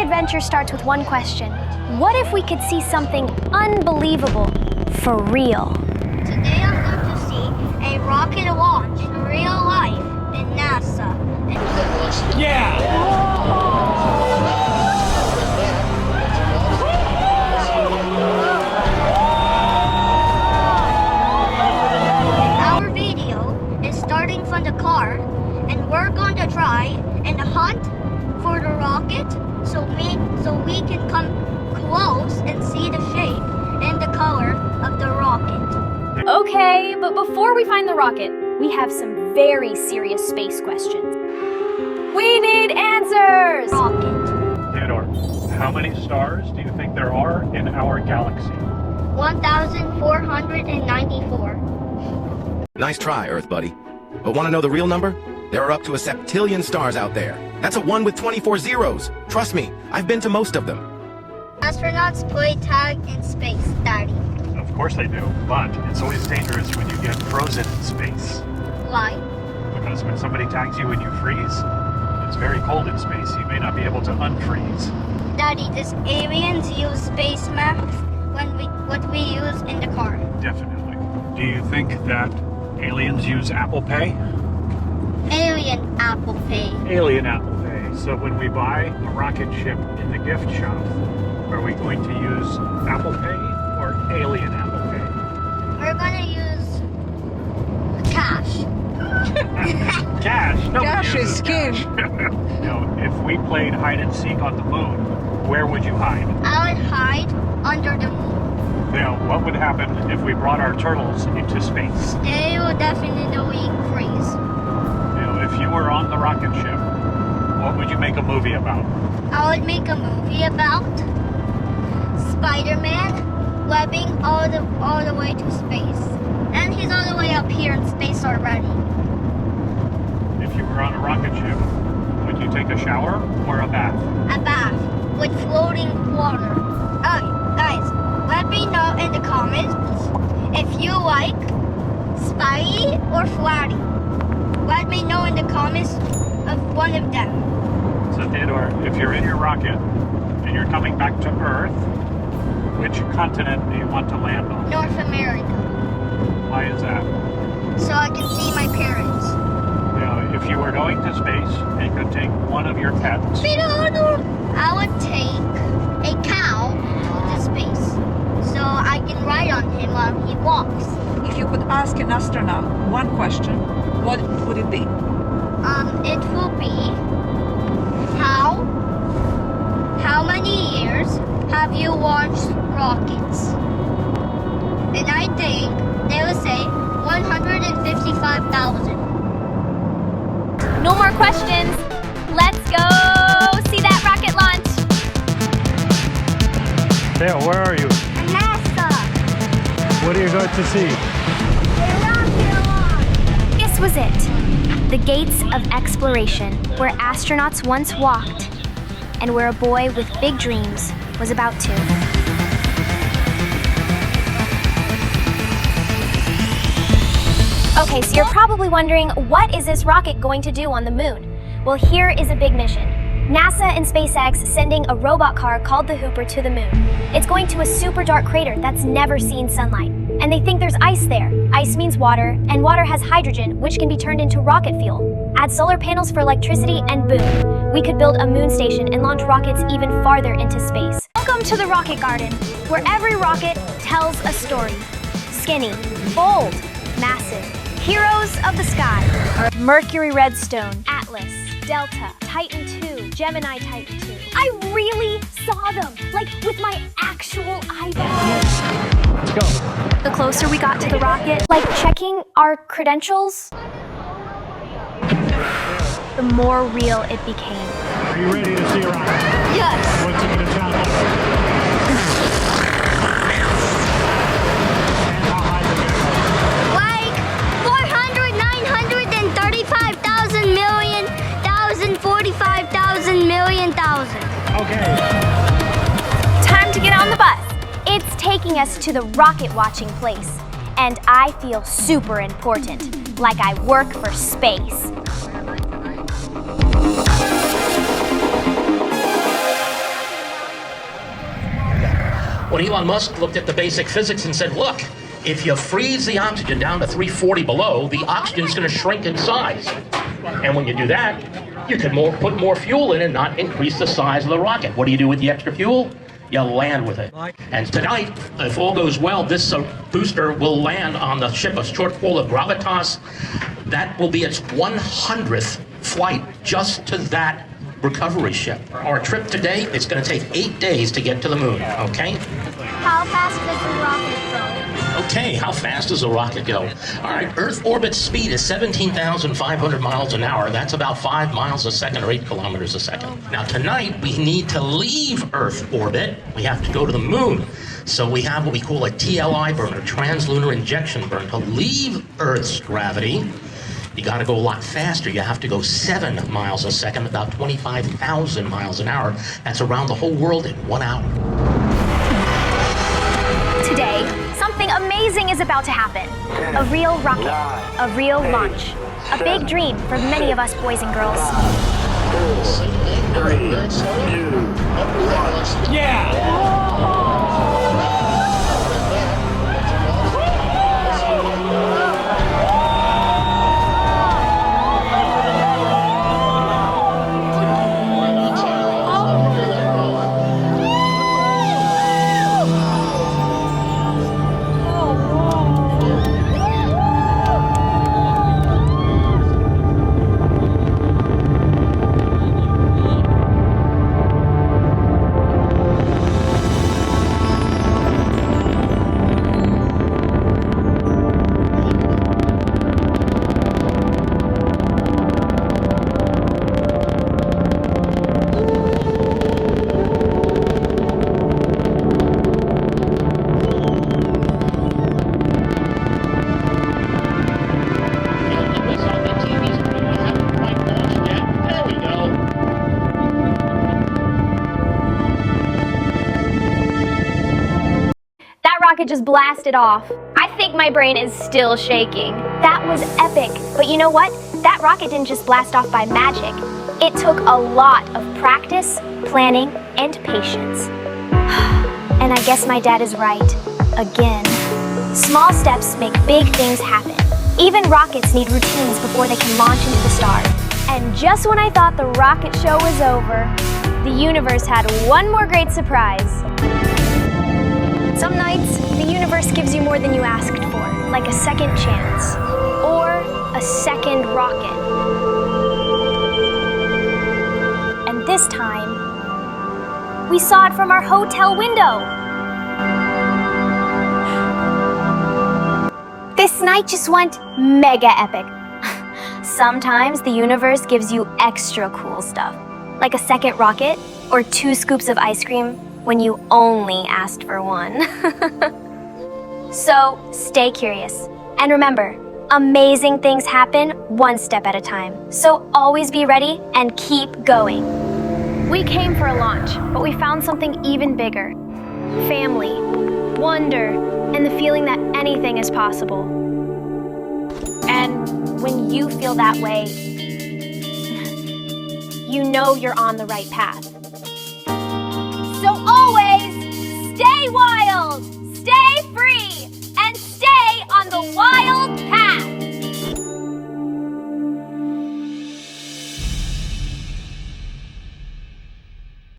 Every adventure starts with one question. What if we could see something unbelievable for real? Today I'm going to see a rocket launch in real life in NASA. Our video is starting from the car, and we're going to try and hunt for the rocket so we can come close and see the shape and the color of the rocket. Okay, but before we find the rocket, we have some very serious space questions. We need answers! Rocket. Theodore, how many stars do you think there are in our galaxy? 1,494. Nice try, Earth buddy. But want to know the real number? There are up to a septillion stars out there. That's a 1 with 24 zeros. Trust me, I've been to most of them. Astronauts play tag in space, Daddy. Of course they do, but it's always dangerous when you get frozen in space. Why? Because when somebody tags you and you freeze, it's very cold in space. You may not be able to unfreeze. Daddy, does aliens use space math what we use in the car? Definitely. Do you think that aliens use Apple Pay? Alien Apple Pay. Alien Apple Pay. So when we buy a rocket ship in the gift shop, are we going to use Apple Pay or alien Apple Pay? We're gonna use cash. Cash. Nobody Cash uses is king. cash. No, if we played hide and seek on the moon, where would you hide? I would hide under the moon. Now, what would happen if we brought our turtles into space? They will definitely freeze. If you were on the rocket ship, what would you make a movie about? I would make a movie about Spider-Man webbing all the way to space. And he's all the way up here in space already. If you were on a rocket ship, would you take a shower or a bath? A bath with floating water. Oh, guys, let me know in the comments if you like Spidey or Flatty. Let me know in the comments of one of them. So Theodore, if you're in your rocket and you're coming back to Earth, which continent do you want to land on? North America. Why is that? So I can see my parents. Now, if you were going to space and could take one of your pets, I would take a cow to space so I can ride on him while he walks. If you could ask an astronaut one question, what would it be? It will be how many years have you launched rockets? And I think they will say 155,000. No more questions. Let's go see that rocket launch. Theo, where are you? NASA! What are you going to see? A rocket launch! This was it. The gates of exploration, where astronauts once walked, and where a boy with big dreams was about to. Okay, so you're probably wondering, what is this rocket going to do on the moon? Well, here is a big mission. NASA and SpaceX sending a robot car called the Hooper to the moon. It's going to a super dark crater that's never seen sunlight. And they think there's ice there. Ice means water, and water has hydrogen, which can be turned into rocket fuel. Add solar panels for electricity, and boom, we could build a moon station and launch rockets even farther into space. Welcome to the Rocket Garden, where every rocket tells a story. Skinny, bold, massive, heroes of the sky. Mercury Redstone, Atlas, Delta, Titan II, Gemini Titan II. I really saw them, like with my actual eyeballs. Let's go. The closer we got to the rocket, like checking our credentials, the more real it became. Are you ready to see a rocket? Yes! What's it going to sound like? And how high is it going to go? Like 400, 935,000 million, 1,045,000 million thousand. Okay. Time to get on the bus. It's taking us to the rocket watching place. And I feel super important, like I work for space. When Elon Musk looked at the basic physics and said, look, if you freeze the oxygen down to 340 below, the oxygen's going to shrink in size. And when you do that, you can put more fuel in and not increase the size of the rocket. What do you do with the extra fuel? You land with it. And tonight, if all goes well, this booster will land on the ship, a shortfall of gravitas. That will be its 100th flight just to that recovery ship. Our trip today, it's going to take 8 days to get to the moon, okay? How fast does the rocket go? Okay, how fast does a rocket go? All right, Earth orbit speed is 17,500 miles an hour. That's about 5 miles a second or 8 kilometers a second. Now tonight, we need to leave Earth orbit. We have to go to the moon. So we have what we call a TLI burn, or translunar injection burn. To leave Earth's gravity, you got to go a lot faster. You have to go 7 miles a second, about 25,000 miles an hour. That's around the whole world in 1 hour. Today, something amazing is about to happen. A real rocket, a real launch. A big dream for many of us boys and girls. 3, 2, 1. Yeah! Rocket just blasted off. I think my brain is still shaking. That was epic. But you know what? That rocket didn't just blast off by magic. It took a lot of practice, planning, and patience. And I guess my dad is right. Again. Small steps make big things happen. Even rockets need routines before they can launch into the stars. And just when I thought the rocket show was over, the universe had one more great surprise. Some nights, the universe gives you more than you asked for, like a second chance, or a second rocket. And this time, we saw it from our hotel window. This night just went mega epic. Sometimes the universe gives you extra cool stuff, like a second rocket or 2 scoops of ice cream when you only asked for 1. So stay curious. And remember, amazing things happen one step at a time. So always be ready and keep going. We came for a launch, but we found something even bigger. Family, wonder, and the feeling that anything is possible. And when you feel that way, you know you're on the right path.